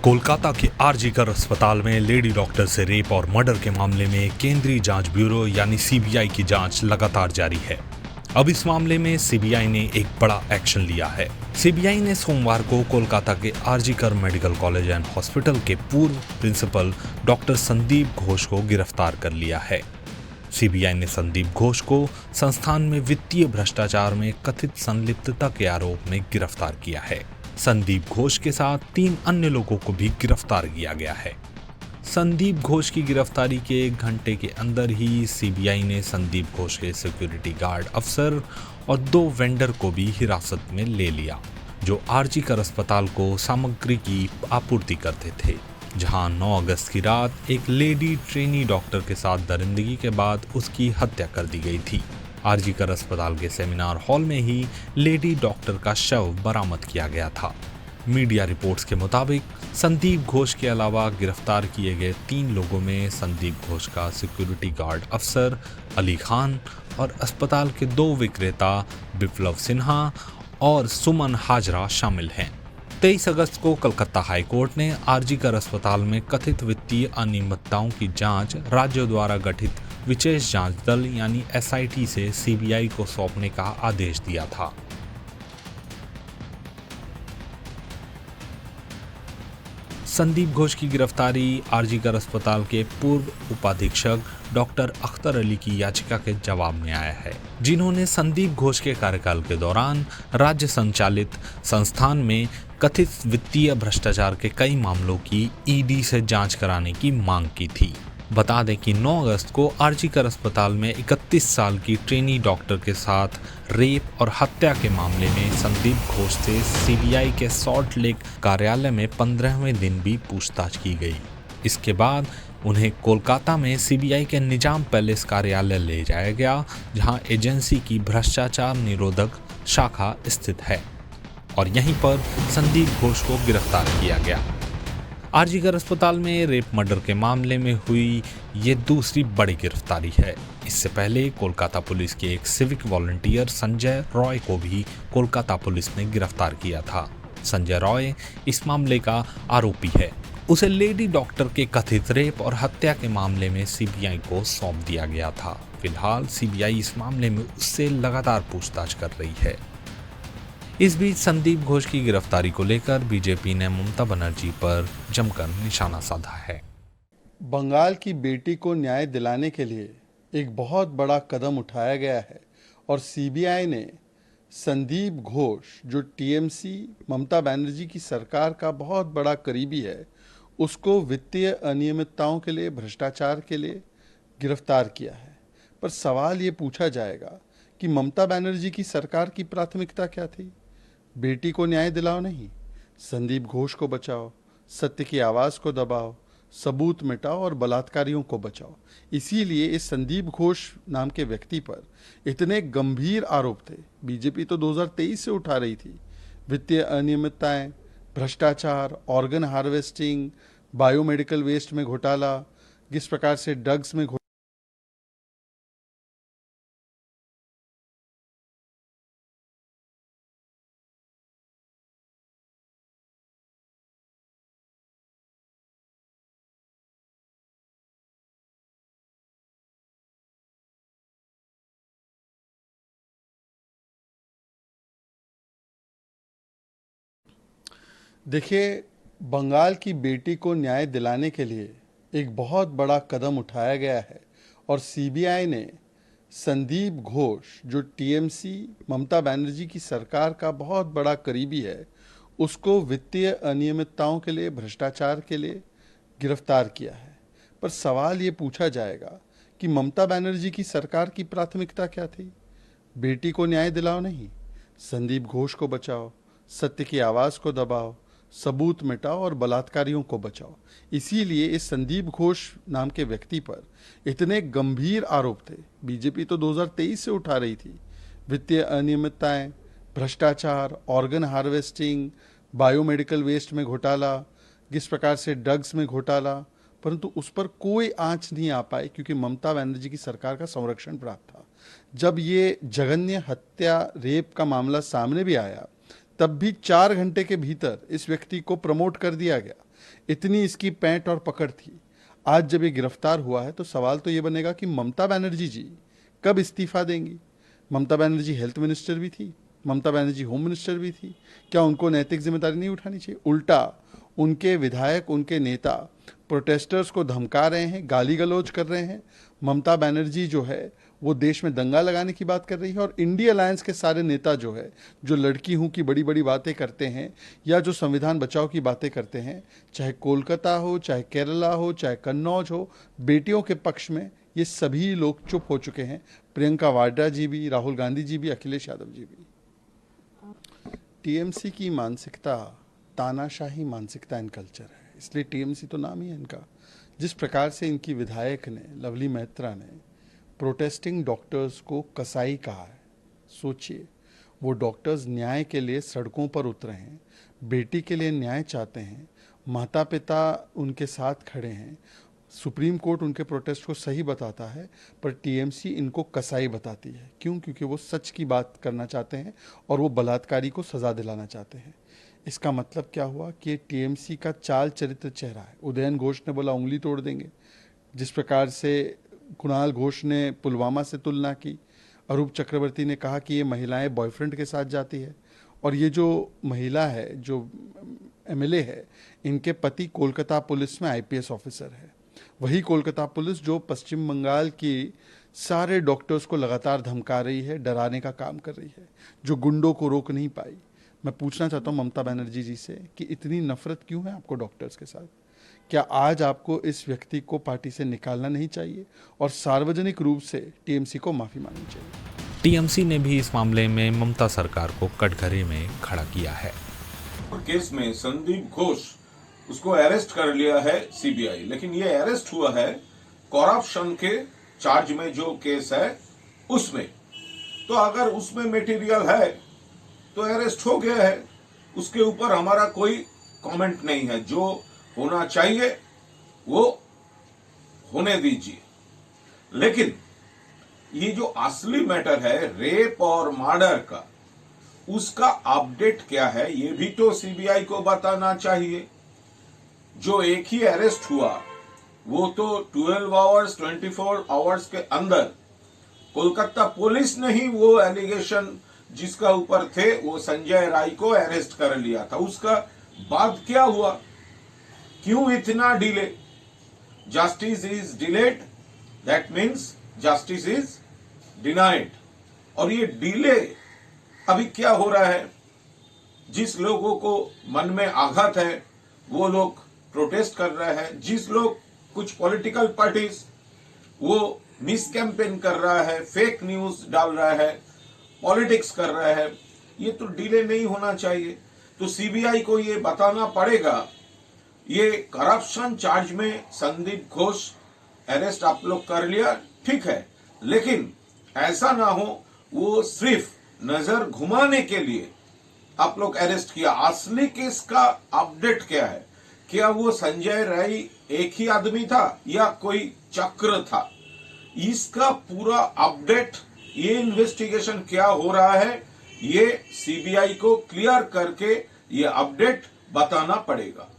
कोलकाता के आरजीकर अस्पताल में लेडी डॉक्टर से रेप और मर्डर के मामले में केंद्रीय जांच ब्यूरो यानी सीबीआई की जांच लगातार जारी है। अब इस मामले में सीबीआई ने एक बड़ा एक्शन लिया है। सीबीआई ने सोमवार को कोलकाता के RG Kar medical college and hospital के पूर्व प्रिंसिपल डॉक्टर संदीप घोष को गिरफ्तार कर लिया है। सीबीआई ने संदीप घोष को संस्थान में वित्तीय भ्रष्टाचार में कथित संलिप्तता के आरोप में गिरफ्तार किया है। संदीप घोष के साथ 3 अन्य लोगों को भी गिरफ्तार किया गया है। संदीप घोष की गिरफ्तारी के 1 घंटे के अंदर ही सीबीआई ने संदीप घोष के सिक्योरिटी गार्ड अफसर और 2 वेंडर को भी हिरासत में ले लिया, जो आरजीकर अस्पताल को सामग्री की आपूर्ति करते थे, जहां 9 अगस्त की रात एक लेडी ट्रेनी डॉक्टर के साथ दरिंदगी के बाद उसकी हत्या कर दी गई थी। आरजीकर अस्पताल के सेमिनार हॉल में ही लेडी डॉक्टर का शव बरामद किया गया था। मीडिया रिपोर्ट्स के मुताबिक संदीप घोष के अलावा गिरफ्तार किए गए 3 लोगों में संदीप घोष का सिक्योरिटी गार्ड अफसर अली खान और अस्पताल के 2 विक्रेता विप्लव सिन्हा और सुमन हाजरा शामिल हैं। 23 अगस्त को कलकत्ता हाईकोर्ट ने आरजीकर अस्पताल में कथित वित्तीय अनियमितताओं की जांच राज्यों द्वारा गठित विशेष जांच दल यानी एसआईटी से सीबीआई को सौंपने का आदेश दिया था। संदीप घोष की गिरफ्तारी आरजीकर अस्पताल के पूर्व उपाधीक्षक डॉक्टर अख्तर अली की याचिका के जवाब में आया है, जिन्होंने संदीप घोष के कार्यकाल के दौरान राज्य संचालित संस्थान में कथित वित्तीय भ्रष्टाचार के कई मामलों की ईडी से जांच कराने की मांग की थी। बता दें कि 9 अगस्त को आरजीकर अस्पताल में 31 साल की ट्रेनी डॉक्टर के साथ रेप और हत्या के मामले में संदीप घोष से सीबीआई के सॉल्ट लेक कार्यालय में 15वें दिन भी पूछताछ की गई। इसके बाद उन्हें कोलकाता में सीबीआई के निजाम पैलेस कार्यालय ले जाया गया, जहां एजेंसी की भ्रष्टाचार निरोधक शाखा स्थित है, और यहीं पर संदीप घोष को गिरफ्तार किया गया। आरजीकर अस्पताल में रेप मर्डर के मामले में हुई ये दूसरी बड़ी गिरफ्तारी है। इससे पहले कोलकाता पुलिस के एक सिविक वॉलंटियर संजय रॉय को भी कोलकाता पुलिस ने गिरफ्तार किया था। संजय रॉय इस मामले का आरोपी है। उसे लेडी डॉक्टर के कथित रेप और हत्या के मामले में सीबीआई को सौंप दिया गया था। फिलहाल सीबीआई इस मामले में उससे लगातार पूछताछ कर रही है। इस बीच संदीप घोष की गिरफ्तारी को लेकर बीजेपी ने ममता बनर्जी पर जमकर निशाना साधा है। बंगाल की बेटी को न्याय दिलाने के लिए एक बहुत बड़ा कदम उठाया गया है और सीबीआई ने संदीप घोष, जो टीएमसी ममता बनर्जी की सरकार का बहुत बड़ा करीबी है, उसको वित्तीय अनियमितताओं के लिए, भ्रष्टाचार के लिए गिरफ्तार किया है। पर सवाल ये पूछा जाएगा कि ममता बनर्जी की सरकार की प्राथमिकता क्या थी? बेटी को न्याय दिलाओ नहीं, संदीप घोष को बचाओ, सत्य की आवाज़ को दबाओ, सबूत मिटाओ और बलात्कारियों को बचाओ। इसीलिए इस संदीप घोष नाम के व्यक्ति पर इतने गंभीर आरोप थे। बीजेपी तो 2023 से उठा रही थी। वित्तीय अनियमितताएं, भ्रष्टाचार, ऑर्गन हार्वेस्टिंग, बायोमेडिकल वेस्ट में घोटाला, किस प्रकार से ड्रग्स में देखिए, बंगाल की बेटी को न्याय दिलाने के लिए एक बहुत बड़ा कदम उठाया गया है और सीबीआई ने संदीप घोष, जो टीएमसी ममता बनर्जी की सरकार का बहुत बड़ा करीबी है, उसको वित्तीय अनियमितताओं के लिए, भ्रष्टाचार के लिए गिरफ्तार किया है। पर सवाल ये पूछा जाएगा कि ममता बनर्जी की सरकार की प्राथमिकता क्या थी? बेटी को न्याय दिलाओ नहीं, संदीप घोष को बचाओ, सत्य की आवाज़ को दबाओ, सबूत मिटाओ और बलात्कारियों को बचाओ। इसीलिए इस संदीप घोष नाम के व्यक्ति पर इतने गंभीर आरोप थे। बीजेपी तो 2023 से उठा रही थी। वित्तीय अनियमितताएं, भ्रष्टाचार, ऑर्गन हार्वेस्टिंग, बायोमेडिकल वेस्ट में घोटाला, किस प्रकार से ड्रग्स में घोटाला, परंतु उस पर कोई आंच नहीं आ पाई क्योंकि ममता बनर्जी की सरकार का संरक्षण प्राप्त था। जब ये जघन्य हत्या, रेप का मामला सामने भी आया, तब भी 4 घंटे के भीतर इस व्यक्ति को प्रमोट कर दिया गया। इतनी इसकी पैंट और पकड़ थी। आज जब ये गिरफ्तार हुआ है तो सवाल तो ये बनेगा कि ममता बनर्जी जी कब इस्तीफा देंगी। ममता बनर्जी हेल्थ मिनिस्टर भी थी, ममता बनर्जी होम मिनिस्टर भी थी। क्या उनको नैतिक जिम्मेदारी नहीं उठानी चाहिए? उल्टा उनके विधायक, उनके नेता प्रोटेस्टर्स को धमका रहे हैं, गाली गलौज कर रहे हैं। ममता बनर्जी जो है वो देश में दंगा लगाने की बात कर रही है, और इंडिया अलायंस के सारे नेता जो है, जो लड़की हूँ की बड़ी बड़ी बातें करते हैं या जो संविधान बचाओ की बातें करते हैं, चाहे कोलकाता हो, चाहे केरला हो, चाहे कन्नौज हो, बेटियों के पक्ष में ये सभी लोग चुप हो चुके हैं। प्रियंका वाड्रा जी भी, राहुल गांधी जी भी, अखिलेश यादव जी भी। टीएमसी की मानसिकता तानाशाही मानसिकता एंड कल्चर है, इसलिए टीएमसी तो नाम ही है इनका। जिस प्रकार से इनकी विधायक ने, लवली मैत्रा ने प्रोटेस्टिंग डॉक्टर्स को कसाई कहा है, सोचिए। वो डॉक्टर्स न्याय के लिए सड़कों पर उतरे हैं, बेटी के लिए न्याय चाहते हैं, माता पिता उनके साथ खड़े हैं, सुप्रीम कोर्ट उनके प्रोटेस्ट को सही बताता है, पर टीएमसी इनको कसाई बताती है। क्यों? क्योंकि वो सच की बात करना चाहते हैं और वो बलात्कारी को सज़ा दिलाना चाहते हैं। इसका मतलब क्या हुआ कि ये टीएमसी का चाल चरित्र चेहरा है। उदयन घोष ने बोला उंगली तोड़ देंगे, जिस प्रकार से कुणाल घोष ने पुलवामा से तुलना की। अरूप चक्रवर्ती ने कहा कि ये महिलाएं बॉयफ्रेंड के साथ जाती है, और ये जो महिला है, जो एमएलए है, इनके पति कोलकाता पुलिस में आईपीएस ऑफिसर है। वही कोलकाता पुलिस जो पश्चिम बंगाल की सारे डॉक्टर्स को लगातार धमका रही है, डराने का काम कर रही है, जो गुंडों को रोक नहीं पाई। मैं पूछना चाहता हूं ममता बनर्जी जी से कि इतनी नफरत क्यों है आपको डॉक्टर्स के साथ? क्या आज आपको इस व्यक्ति को पार्टी से निकालना नहीं चाहिए और सार्वजनिक रूप से टीएमसी को माफी मांगनी चाहिए? टीएमसी ने भी इस मामले में ममता सरकार को कटघरे में खड़ा किया है। केस में संदीप घोष, उसको अरेस्ट कर लिया है सीबीआई, लेकिन ये अरेस्ट हुआ है करप्शन के चार्ज में जो केस है उसमें। तो अगर उसमें मटेरियल है तो अरेस्ट हो गया है, उसके ऊपर हमारा कोई कमेंट नहीं है। जो होना चाहिए वो होने दीजिए। लेकिन ये जो असली मैटर है रेप और मर्डर का, उसका अपडेट क्या है ये भी तो सीबीआई को बताना चाहिए। जो एक ही अरेस्ट हुआ वो तो 12 आवर्स 24 आवर्स के अंदर कोलकाता पुलिस ने ही वो एलिगेशन जिसका ऊपर थे वो संजय राय को अरेस्ट कर लिया था। उसका बाद क्या हुआ? क्यों इतना delay? Justice is delayed, that means justice is denied. और ये डिले अभी क्या हो रहा है? जिस लोगों को मन में आघात है वो लोग प्रोटेस्ट कर रहे हैं, जिस लोग कुछ पॉलिटिकल पार्टीज वो मिस कैंपेन कर रहा है, फेक न्यूज डाल रहा है, पॉलिटिक्स कर रहा है, ये तो डिले नहीं होना चाहिए। तो सीबीआई को ये बताना पड़ेगा। ये करप्शन चार्ज में संदीप घोष अरेस्ट आप लोग कर लिया, ठीक है, लेकिन ऐसा ना हो वो सिर्फ नजर घुमाने के लिए आप लोग अरेस्ट किया। असली केस का अपडेट क्या है? क्या वो संजय राय एक ही आदमी था या कोई चक्र था? इसका पूरा अपडेट, ये इन्वेस्टिगेशन क्या हो रहा है, ये सीबीआई को क्लियर करके ये अपडेट बताना पड़ेगा।